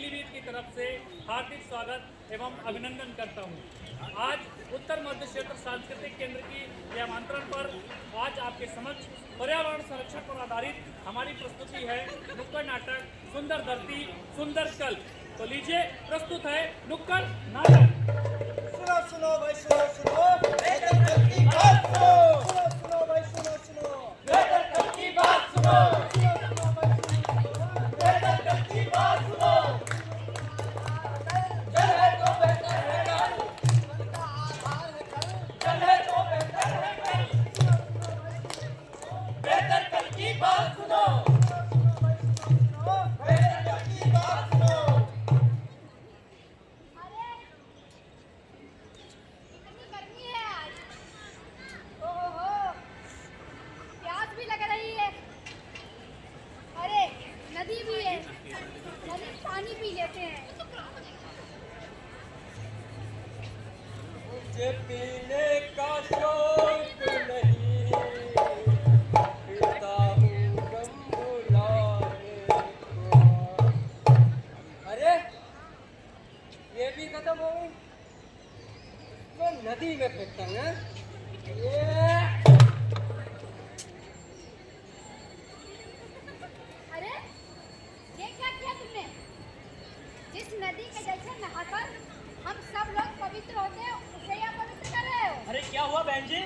पीलीभीत की तरफ से हार्दिक स्वागत एवं अभिनंदन करता हूं। आज उत्तर मध्य क्षेत्र सांस्कृतिक केंद्र की यह आमंत्रण पर आज आपके समक्ष पर्यावरण संरक्षण पर आधारित हमारी प्रस्तुति है नुक्कड़ नाटक सुंदर धरती सुंदर कल। तो लीजिए प्रस्तुत है नुक्कड़ नाटक। सुनो सुनो भाई सुनो बेहतर कल की बात सुनो सुनो भाई सुनो बेहतर कल की बात सुनो बेहतर कल की बात सुनो जल है तो बेहतर है कल जल है तो बेहतर है कल बेहतर कल की बात सुनो बेहतर कल की बात सुनो। नदी भी है, नदी पानी पी लेते हैं। मुझे पीने का शौक नहीं, पीता हूँ गम भुलाने को। अरे ये भी खत्म हो गई, मैं नदी में फेंकता हूँ। जिस नदी के जैसे नहाकर हम सब लोग पवित्र होते हैं उसे या पवित्र कर रहे हो। अरे क्या हुआ बहन जी?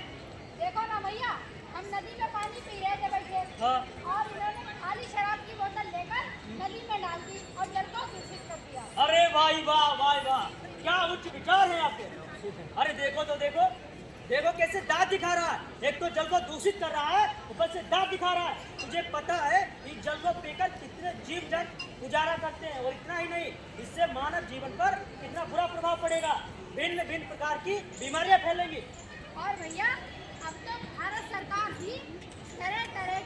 देखो ना भैया, हम नदी में पानी पी रहे थे बैठे और इन्होंने खाली शराब की बोतल लेकर नदी में डाल दी और जल को दूषित कर दिया। अरे भाई वाह वाह वाह, क्या उच्च विचार है आपके। अरे देखो तो देखो कैसे दांत दिखा रहा है। एक तो जल को दूषित कर रहा है, ऊपर से दांत दिखा रहा है। तुझे पता है इस जल को पीकर कितने जीव जंतु गुजारा करते हैं, और इतना ही नहीं, इससे मानव जीवन पर कितना बुरा प्रभाव पड़ेगा। भिन्न भिन्न प्रकार की बीमारियां फैलेंगी। और भैया अब तो भारत सरकार भी तरह तरह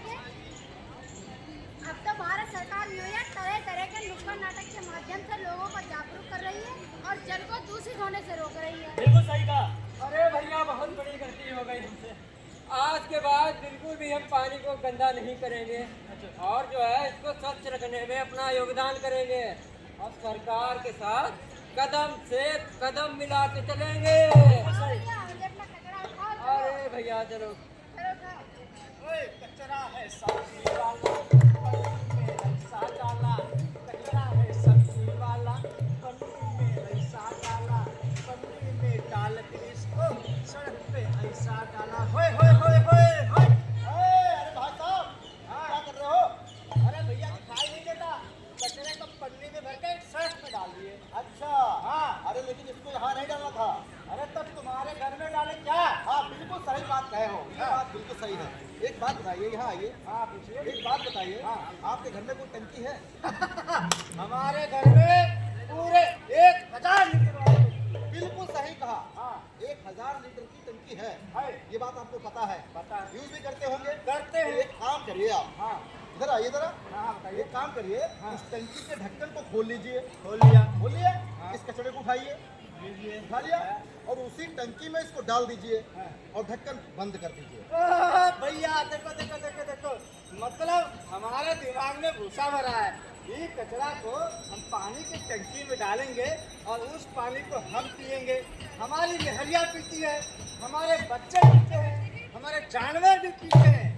के नुक्कड़ नाटक के माध्यम से लोगों को जागरूक कर रही है और जल को दूषित होने से रोक रही है। बिल्कुल सही कहा। अरे भैया बहुत बड़ी गलती हो गई हमसे। आज के बाद बिल्कुल भी हम पानी को गंदा नहीं करेंगे और जो है इसको स्वच्छ रखने में अपना योगदान करेंगे और सरकार के साथ कदम से कदम मिला के चलेंगे। अरे भैया चलो कचरा है सब्जी वाला पन्नी में ऐसा डाला, कचरा है सब्जी वाला पन्नी में ऐसा डाला, पन्नी में डाल के इसको सड़क पे ऐसा डाला। होए होए होए होए होए। अरे भाई साहब क्या कर रहे हो? अरे भैया दिखाई नहीं देता, कचरे को पन्नी में भर के सड़क पे डाल दिए। अच्छा हाँ, अरे लेकिन इसको यहाँ नहीं डालना था। अरे तब तुम्हारे घर में डाले क्या? हाँ बिल्कुल सही बात कहे हो, ये बात बिल्कुल सही है। एक बात बताइए, यहाँ आइए। हाँ पूछिए। एक बात बताइए, हाँ आपके घर में कोई टंकी है? हमारे घर में पूरे 1000 लीटर वाली। बिल्कुल सही कहा। हाँ 1000 लीटर की टंकी है। ये बात आपको पता है? पता है। यूज भी करते होंगे? करते हैं। एक काम करिए आप, हाँ इधर आइए जरा। हाँ बताइए। एक काम करिए, इस टंकी के ढक्कन को खोल लीजिए। खोल लिया। इस कचरे को उठाइए, उठा लिया, और उसी टंकी में इसको डाल दीजिए और ढक्कन बंद कर दीजिए। भैया देखो देखो देखो देखो, मतलब हमारे दिमाग में भूसा भरा है। ये कचरा को हम पानी की टंकी में डालेंगे और उस पानी को हम पिएंगे। हमारी मेहरिया पीती है, हमारे बच्चे पीते हैं, हमारे जानवर भी पीते हैं।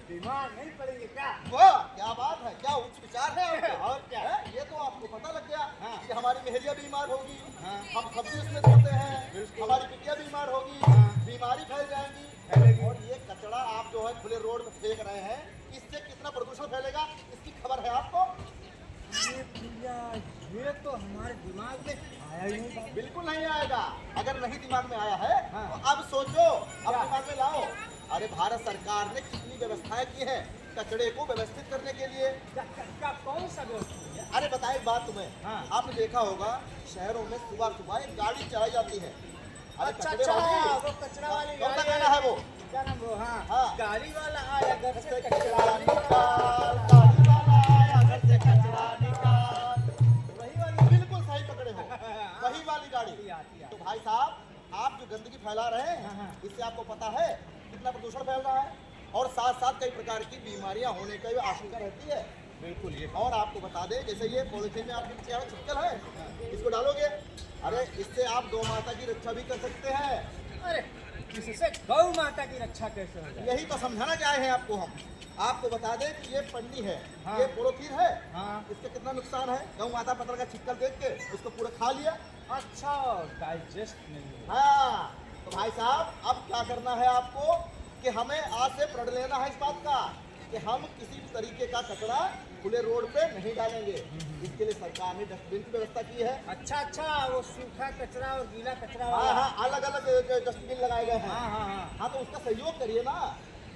बीमार नहीं पड़ेंगे क्या? वाह क्या बात है, क्या उच्च विचार है आपके। और क्या है? ये तो आपको पता लग गया कि हमारी मेहरिया बीमार होगी, हम सब्जी उसमें धोते हैं, हमारी बिटिया बीमार होगी, बीमारी फैल जाएंगी। और ये कचरा आप जो है खुले रोड में फेंक रहे हैं, इससे कितना प्रदूषण फैलेगा इसकी खबर है आपको? ये तो हमारे दिमाग में आया ही नहीं। बिल्कुल नहीं आएगा। अगर नहीं दिमाग में आया है तो अब सोचो, अब दिमाग में लाओ। अरे भारत सरकार ने कितनी व्यवस्थाएं की हैं कचरे को व्यवस्थित करने के लिए। क्या कौन सा व्यवस्था? अरे बताए एक बात तुम्हें, आपने देखा होगा शहरों में सुबह सुबह एक गाड़ी चलाई जाती है। अच्छा वो कचरा वाली कौन सा गाना है वो? क्या नाम वो? हाँ गाड़ी वाला आया घर से कचरा निकाल, गाड़ी वाला आया घर से कचरा निकाल। वही वाली, बिल्कुल सही पकड़े हो, वही वाली गाड़ी। तो भाई साहब आप जो गंदगी फैला रहे हैं इससे आपको पता है कितना प्रदूषण फैल रहा है और साथ साथ कई प्रकार की बीमारियां होने की आशंका रहती है। बिल्कुल ये। और आपको बता दें, जैसे ये पॉलिथीन में आपके पीछे छिक्कल है, इसको डालोगे, अरे इससे आप गौ माता की रक्षा भी कर सकते हैं। अरे इससे गौ माता की रक्षा कैसे हो जाए? यही तो समझाना चाहे हैं आपको हम। आपको बता दें कि ये पन्नी है, हाँ। ये पॉलिथीन है, हाँ। इसका कितना नुकसान है। गौ माता पत्थर का छिक्कल देख के उसको पूरा खा लिया। अच्छा, डाइजेस्ट नहीं हो। हाँ, तो भाई साहब अब क्या करना है आपको कि हमें आज से प्रण लेना है इस बात का कि हम किसी भी तरीके का कचरा खुले रोड पे नहीं डालेंगे। इसके लिए सरकार ने डस्टबिन की व्यवस्था की है। अच्छा, वो सूखा कचरा और गीला कचरा हाँ वाला। हाँ, अलग अलग डस्टबिन लगाए गए हैं। हाँ। हाँ, तो उसका सहयोग करिए ना।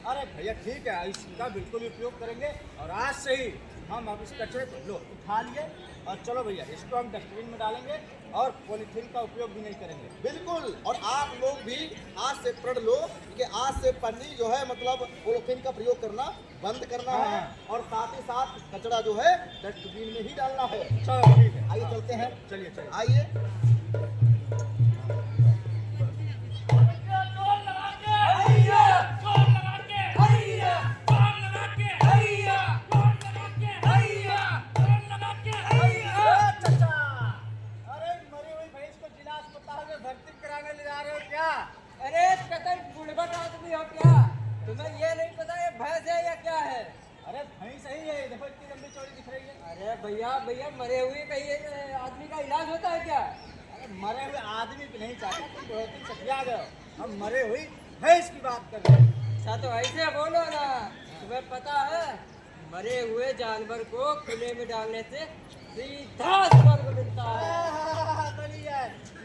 अरे भैया ठीक है, इसका बिल्कुल उपयोग करेंगे। और आज से ही हम अब इस कचरे को लो उठा लिए और चलो भैया इसको हम डस्टबिन में डालेंगे और पॉलीथीन का उपयोग भी नहीं करेंगे। बिल्कुल। और आप लोग भी आज से प्रण लो कि आज से पन्नी जो है मतलब पॉलीथीन का प्रयोग करना बंद करना है, और साथ ही साथ कचरा जो है डस्टबिन में ही डालना है। चलो ठीक है, आइए चलते हैं। चलिए। आइए। अरे मरी हुई भैंस को जिला अस्पताल में भर्ती कराने ले जा रहे हो क्या? अरे कतई बुढ़बक आदमी हो क्या? तुम्हें ये नहीं पता ये भैंस है या क्या है? अरे भैंस ही है, देखो इतनी लंबी चौड़ी दिख रही है। अरे भैया मरे हुए कहीं आदमी का इलाज होता है क्या? अरे मरे हुए आदमी की नहीं चाहता, तुम बहुत ही सटिया गए। हम मरे हुई भैंस की बात कर रहे हैं। अच्छा तो ऐसे बोलो ना, तुम्हें पता है मरे हुए जानवर को खुले में डालने से सीधा स्वर्ग मिलता है।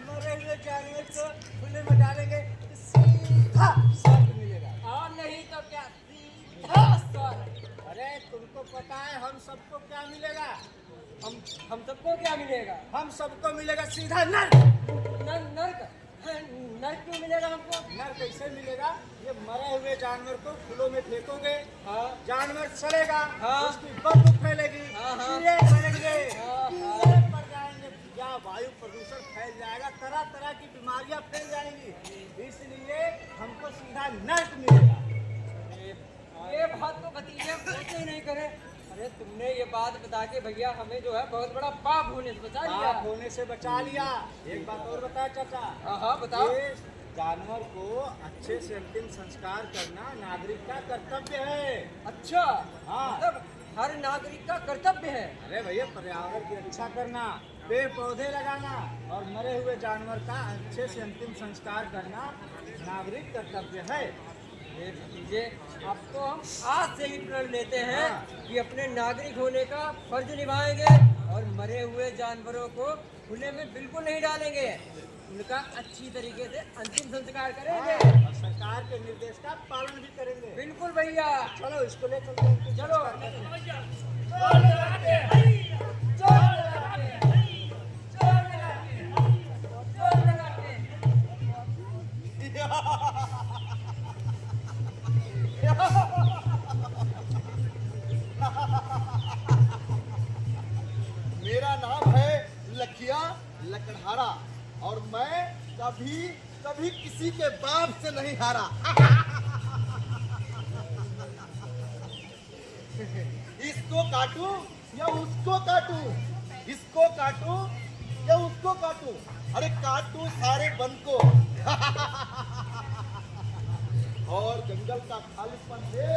मरे हुए जानवर को खुले में डालेंगे तो सीधा स्वर्ग मिलेगा, और नहीं तो क्या सीधा स्वर्ग। अरे तुमको पता है हम सबको क्या मिलेगा? हम सबको क्या मिलेगा? हम सबको मिलेगा सीधा नर्क। नर्क क्यों मिलेगा हमको? नर्क कैसे मिलेगा? ये मरे हुए जानवर को खुलों में फेंकोगे, जानवर सड़ेगा, उसकी बदबू फैलेगी, कीड़े मरेंगे, कीड़े पड़ जाएंगे, या वायु प्रदूषण फैल जाएगा, तरह तरह की बीमारियां फैल जाएंगी। इसलिए हमको सीधा नर्क मिलेगा। ये बात तो भतीजे सोचे ही नहीं करे। अरे तुमने ये बात बता के भैया हमें जो है बहुत बड़ा पाप होने से बचा लिया। पाप होने से बचा लिया। एक बात और बता चाचा। हाँ बताओ। ये जानवर को अच्छे से अंतिम संस्कार करना नागरिक का कर्तव्य है। अच्छा, हाँ, मतलब हर नागरिक का कर्तव्य है। अरे भैया पर्यावरण की रक्षा करना, पेड़ पौधे लगाना और मरे हुए जानवर का अच्छे से अंतिम संस्कार करना नागरिक कर्तव्य है। भतीजे अब तो हम आज से ही प्रण लेते हैं कि अपने नागरिक होने का फर्ज निभाएंगे और मरे हुए जानवरों को खुले में बिल्कुल नहीं डालेंगे, उनका अच्छी तरीके से अंतिम संस्कार करेंगे और सरकार के निर्देश का पालन भी करेंगे। बिल्कुल भैया, चलो इसको ले चलते हैं। चलो मेरा नाम है लखिया लकड़हारा और मैं कभी किसी के बाप से नहीं हारा। इसको काटूं या उसको काटूं, इसको काटूं या उसको काटूं, अरे काटूं सारे वन को। और जंगल का खालीपन दे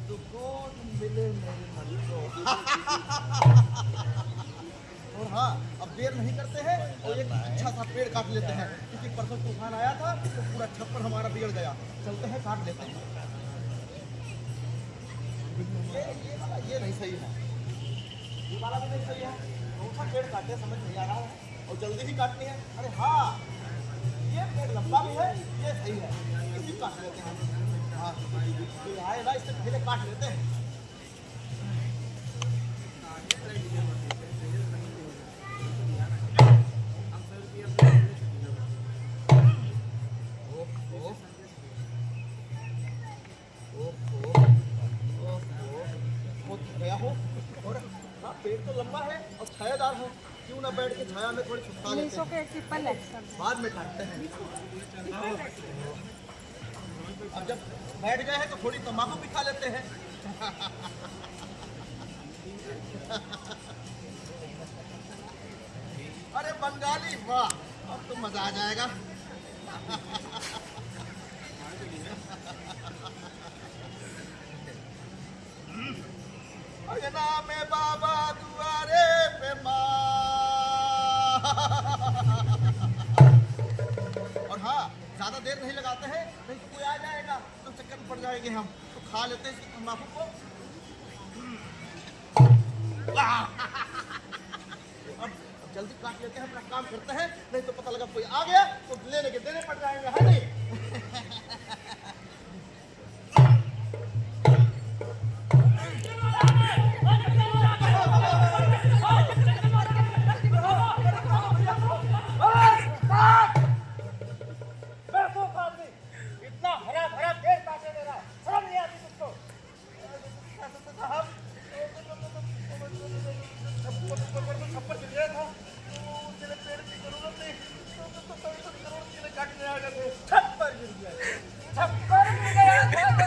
सुकून मिले मेरे मन को। और हाँ, अब देर नहीं करते हैं और एक अच्छा सा पेड़ काट लेते हैं, क्योंकि परसों तूफान आया था तो पूरा छप्पर हमारा बिगड़ गया। चलते हैं, काट लेते हैं। ये नहीं सही है, ये वाला भी नहीं सही है। कौन सा पेड़ काटे समझ नहीं आ रहा है और जल्दी ही काटनी है। अरे हाँ, ये पेड़ लंबा भी है, ये सही है, इसी काट लेते हैं। हाँ, ये आए ना, इससे पहले काट लेते हैं। गया हो और हाँ, पेड़ तो लंबा है और छायादार हो, क्यों ना बैठ के छाया में थोड़ी छुपा लेते हैं, बाद में काटते हैं। अब जब बैठ गए हैं तो थोड़ी तम्बाकू भी खा लेते हैं। अरे बंगाली वाह, अब तो मजा आ जाएगा। अंगना में बाबा दुआरे पे माँ। और हाँ, ज्यादा देर नहीं लगाते हैं, नहीं तो कोई आ जाएगा तो चक्कर में पड़ जाएंगे हम। तो खा लेते हैं इस तंबाकू को। अब जल्दी काट लेते हैं, अपना काम करते हैं, नहीं तो पता लगा कोई आ गया तो लेने के देने पड़ जाएंगे, है नहीं? इतना हरा भरा पेड़ काटे दे रहा है, शर्म नहीं आती तुझको? छप्पर गिर गया था, उसके लिए पेड़ की जरूरत नहीं, तो करोड़ के लिए काटने आ गए। छप्पर गिर गया था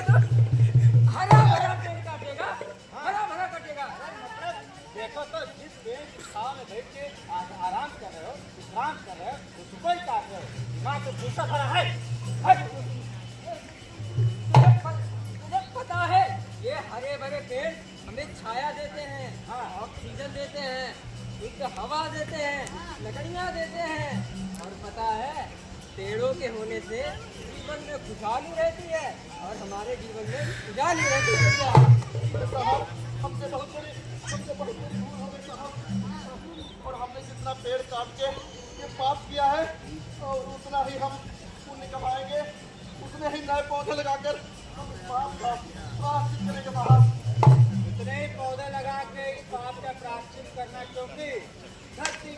तो हरा भरा पेड़ काटेगा, हरा भरा कटेगा। देखो तो जिस पेड़ की छाव में बैठ के आराम कर रहे हो, विश्राम कर रहे हो, उसको ही काट रहे हो। दिमाग तो भूसा भरा है। तुझे पता है ये हरे भरे पेड़ हमें छाया देते हैं, ऑक्सीजन देते हैं, शुद्ध हवा देते हैं, लकड़ियाँ देते हैं। और पता है पेड़ों के होने से जीवन में खुशहाली रहती है और हमारे जीवन में खुशहाली रहती है। साहब, हमसे बहुत बड़ी भूल हो गई साहब। और हमने जितना पेड़ काट के ये पाप किया है, और उतना ही हम पुण्य कमाएंगे, उतने ही नए पौधे लगाकर हम इस पाप का प्रायश्चित करेंगे साहब। इतने ही पौधे लगा के इस पाप का प्रायश्चित करना, क्योंकि धरती